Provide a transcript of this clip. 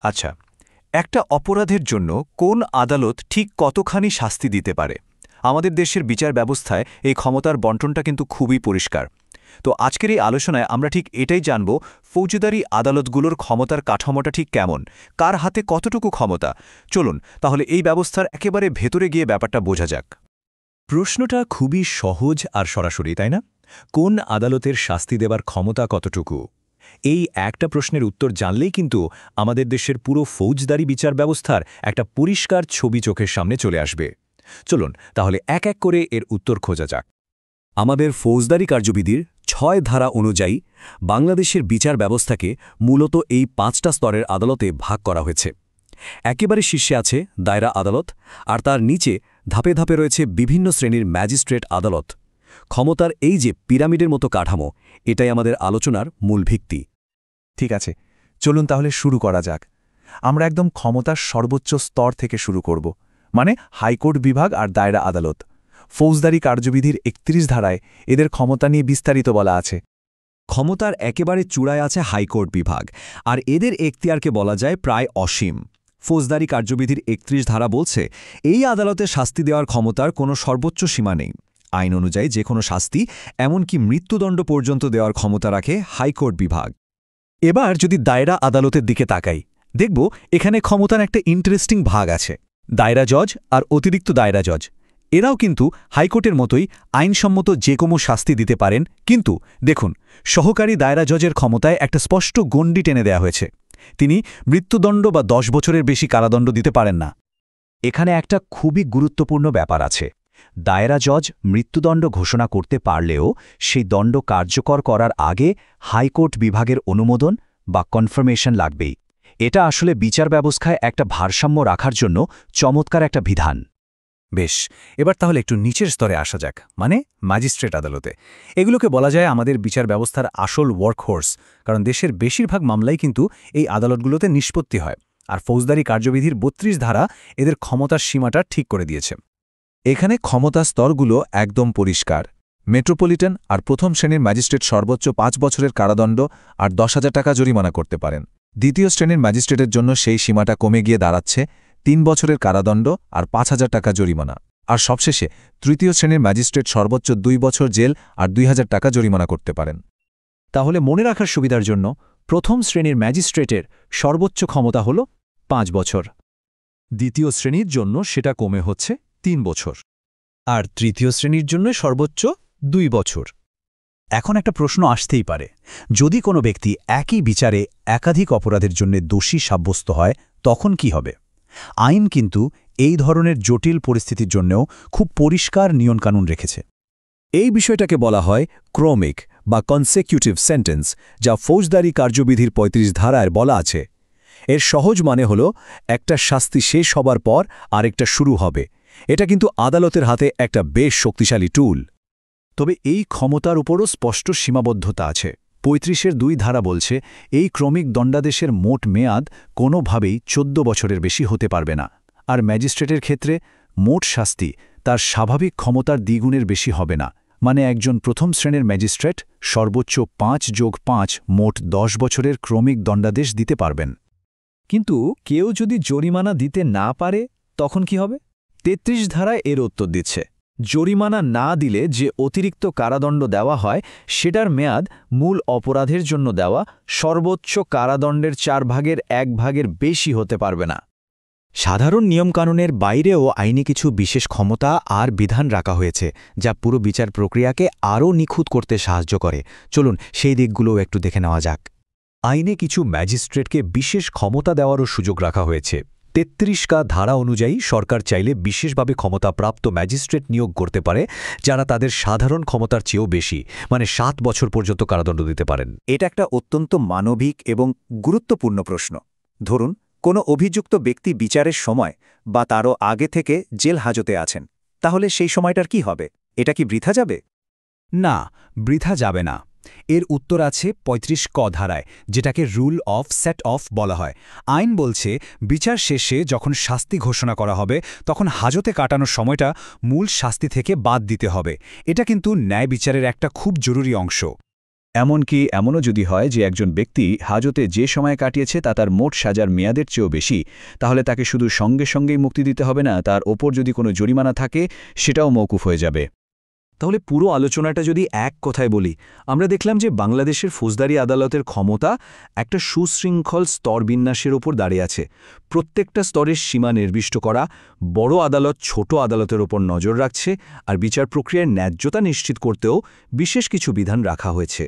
আচ্ছা, একটা অপরাধের জন্য কোন আদালত ঠিক কতখানি শাস্তি দিতে পারে? আমাদের দেশের বিচার ব্যবস্থায় এই ক্ষমতার বণ্টনটা কিন্তু খুবই পরিষ্কার। তো আজকের এই আলোচনায় আমরা ঠিক এটাই জানব, ফৌজদারি আদালতগুলোর ক্ষমতার কাঠামোটা ঠিক কেমন, কার হাতে কতটুকু ক্ষমতা। চলুন তাহলে এই ব্যবস্থার একেবারে ভেতরে গিয়ে ব্যাপারটা বোঝা যাক। প্রশ্নটা খুবই সহজ আর সরাসরি, তাই না? কোন আদালতের শাস্তি দেবার ক্ষমতা কতটুকু? এই একটা প্রশ্নের উত্তর জানলেই কিন্তু আমাদের দেশের পুরো ফৌজদারি বিচার ব্যবস্থার একটা পরিষ্কার ছবি চোখের সামনে চলে আসবে। চলুন তাহলে এক এক করে এর উত্তর খোঁজা যাক। আমাদের ফৌজদারি কার্যবিধির ৬ ধারা অনুযায়ী বাংলাদেশের বিচার ব্যবস্থাকে মূলত এই ৫টা স্তরের আদালতে ভাগ করা হয়েছে। একেবারে শীর্ষে আছে দায়রা আদালত, আর তার নিচে ধাপে ধাপে রয়েছে বিভিন্ন শ্রেণীর ম্যাজিস্ট্রেট আদালত। ক্ষমতার এই যে পিরামিডের মতো কাঠামো, এটাই আমাদের আলোচনার মূল ভিত্তি। ঠিক আছে, চলুন তাহলে শুরু করা যাক। আমরা একদম ক্ষমতার সর্বোচ্চ স্তর থেকে শুরু করব, মানে হাইকোর্ট বিভাগ আর দায়রা আদালত। ফৌজদারি কার্যবিধির ৩১ ধারায় এদের ক্ষমতা নিয়ে বিস্তারিত বলা আছে। ক্ষমতার একেবারে চূড়ায় আছে হাইকোর্ট বিভাগ, আর এদের এখতিয়ারকে বলা যায় প্রায় অসীম। ফৌজদারি কার্যবিধির ৩১ ধারা বলছে, এই আদালতে শাস্তি দেওয়ার ক্ষমতার কোনো সর্বোচ্চ সীমা নেই। আইন অনুযায়ী যে কোনো শাস্তি, এমনকি মৃত্যুদণ্ড পর্যন্ত দেওয়ার ক্ষমতা রাখে হাইকোর্ট বিভাগ। এবার যদি দায়রা আদালতের দিকে তাকাই, দেখব এখানে ক্ষমতার একটা ইন্টারেস্টিং ভাগ আছে। দায়রা জজ আর অতিরিক্ত দায়রা জজ এরাও কিন্তু হাইকোর্টের মতোই আইনসম্মত যে কোনো শাস্তি দিতে পারেন, কিন্তু দেখুন, সহকারী দায়রা জজের ক্ষমতায় একটা স্পষ্ট গণ্ডি টেনে দেওয়া হয়েছে। তিনি মৃত্যুদণ্ড বা ১০ বছরের বেশি কারাদণ্ড দিতে পারেন না। এখানে একটা খুবই গুরুত্বপূর্ণ ব্যাপার আছে। দায়রা জজ মৃত্যুদণ্ড ঘোষণা করতে পারলেও সেই দণ্ড কার্যকর করার আগে হাইকোর্ট বিভাগের অনুমোদন বা কনফার্মেশন লাগবেই। এটা আসলে বিচার ব্যবস্থায় একটা ভারসাম্য রাখার জন্য চমৎকার একটা বিধান। বেশ, এবার তাহলে একটু নিচের স্তরে আসা যাক, মানে ম্যাজিস্ট্রেট আদালতে। এগুলোকে বলা যায় আমাদের বিচার ব্যবস্থার আসল ওয়ার্কহোর্স, কারণ দেশের বেশিরভাগ মামলাই কিন্তু এই আদালতগুলোতে নিষ্পত্তি হয়। আর ফৌজদারি কার্যবিধির ৩২ ধারা এদের ক্ষমতার সীমাটা ঠিক করে দিয়েছে। এখানে ক্ষমতা স্তরগুলো একদম পরিষ্কার। মেট্রোপলিটন আর প্রথম শ্রেণীর ম্যাজিস্ট্রেট সর্বোচ্চ ৫ বছরের কারাদণ্ড আর ১০,০০০ টাকা জরিমানা করতে পারেন। দ্বিতীয় শ্রেণীর ম্যাজিস্ট্রেটের জন্য সেই সীমাটা কমে গিয়ে দাঁড়াচ্ছে ৩ বছরের কারাদণ্ড আর ৫,০০০ টাকা জরিমানা। আর সবশেষে তৃতীয় শ্রেণীর ম্যাজিস্ট্রেট সর্বোচ্চ ২ বছর জেল আর ২,০০০ টাকা জরিমানা করতে পারেন। তাহলে মনে রাখার সুবিধার জন্য প্রথম শ্রেণীর ম্যাজিস্ট্রেটের সর্বোচ্চ ক্ষমতা হল ৫ বছর। দ্বিতীয় শ্রেণীর জন্য সেটা কমে হচ্ছে ৩ বছর। আর তৃতীয় শ্রেণীর জন্য সর্বোচ্চ ২ বছর। এখন একটা প্রশ্ন আসতেই পারে, যদি কোনো ব্যক্তি একই বিচারে একাধিক অপরাধের জন্য দোষী সাব্যস্ত হয়, তখন কি হবে? আইন কিন্তু এই ধরনের জটিল পরিস্থিতির জন্যও খুব পরিষ্কার নিয়মকানুন রেখেছে। এই বিষয়টাকে বলা হয় ক্রমিক বা কনসেকিউটিভ সেন্টেন্স, যা ফৌজদারি কার্যবিধির ৩৫ ধারায় বলা আছে। এর সহজ মানে হল, একটা শাস্তি শেষ হবার পর আরেকটা শুরু হবে। এটা কিন্তু আদালতের হাতে একটা বেশ শক্তিশালী টুল। তবে এই ক্ষমতার উপরও স্পষ্ট সীমাবদ্ধতা আছে। ৩৫-এর ২ ধারা বলছে, এই ক্রমিক দণ্ডাদেশের মোট মেয়াদ কোনোভাবেই ১৪ বছরের বেশি হতে পারবে না। আর ম্যাজিস্ট্রেটের ক্ষেত্রে মোট শাস্তি তার স্বাভাবিক ক্ষমতার দ্বিগুণের বেশি হবে না। মানে একজন প্রথম শ্রেণীর ম্যাজিস্ট্রেট সর্বোচ্চ ৫+৫ মোট ১০ বছরের ক্রমিক দণ্ডাদেশ দিতে পারবেন। কিন্তু কেউ যদি জরিমানা দিতে না পারে, তখন কি হবে? ৩৩ ধারায় এর উত্তর দিচ্ছে, জরিমানা না দিলে যে অতিরিক্ত কারাদণ্ড দেওয়া হয়, সেটার মেয়াদ মূল অপরাধের জন্য দেওয়া সর্বোচ্চ কারাদণ্ডের ১/৪ বেশি হতে পারবে না। সাধারণ নিয়মকানুনের বাইরেও আইনে কিছু বিশেষ ক্ষমতা আর বিধান রাখা হয়েছে, যা পুরো বিচার প্রক্রিয়াকে আরও নিখুঁত করতে সাহায্য করে। চলুন সেই দিকগুলোও একটু দেখে নেওয়া যাক। আইনে কিছু ম্যাজিস্ট্রেটকে বিশেষ ক্ষমতা দেওয়ারও সুযোগ রাখা হয়েছে। ৩৩ ধারা অনুযায়ী সরকার চাইলে বিশেষভাবে ক্ষমতাপ্রাপ্ত ম্যাজিস্ট্রেট নিয়োগ করতে পারে, যারা তাদের সাধারণ ক্ষমতার চেয়েও বেশি, মানে ৭ বছর পর্যন্ত কারাদণ্ড দিতে পারেন। এটা একটা অত্যন্ত মানবিক এবং গুরুত্বপূর্ণ প্রশ্ন। ধরুন, কোনো অভিযুক্ত ব্যক্তি বিচারের সময় বা তারও আগে থেকে জেল হাজতে আছেন, তাহলে সেই সময়টার কি হবে? এটা কি বৃথা যাবে? না, বৃথা যাবে না। এর উত্তর আছে ৩৫ ধারায়, যেটাকে রুল অফ সেট অফ বলা হয়। আইন বলছে, বিচার শেষে যখন শাস্তি ঘোষণা করা হবে, তখন হাজতে কাটানোর সময়টা মূল শাস্তি থেকে বাদ দিতে হবে। এটা কিন্তু ন্যায় বিচারের একটা খুব জরুরি অংশ। এমনকি এমনও যদি হয় যে একজন ব্যক্তি হাজতে যে সময় কাটিয়েছে তা তার মোট সাজার মেয়াদের চেয়েও বেশি, তাহলে তাকে শুধু সঙ্গে সঙ্গেই মুক্তি দিতে হবে না, তার ওপর যদি কোনো জরিমানা থাকে সেটাও মওকুফ হয়ে যাবে। তাহলে পুরো আলোচনাটা যদি এক কথায় বলি, আমরা দেখলাম যে বাংলাদেশের ফৌজদারি আদালতের ক্ষমতা একটা সুশৃঙ্খল স্তরবিন্যাসের ওপর দাঁড়িয়ে আছে। প্রত্যেকটা স্তরের সীমা নির্দিষ্ট করা, বড় আদালত ছোট আদালতের ওপর নজর রাখছে, আর বিচার প্রক্রিয়ার ন্যায্যতা নিশ্চিত করতেও বিশেষ কিছু বিধান রাখা হয়েছে।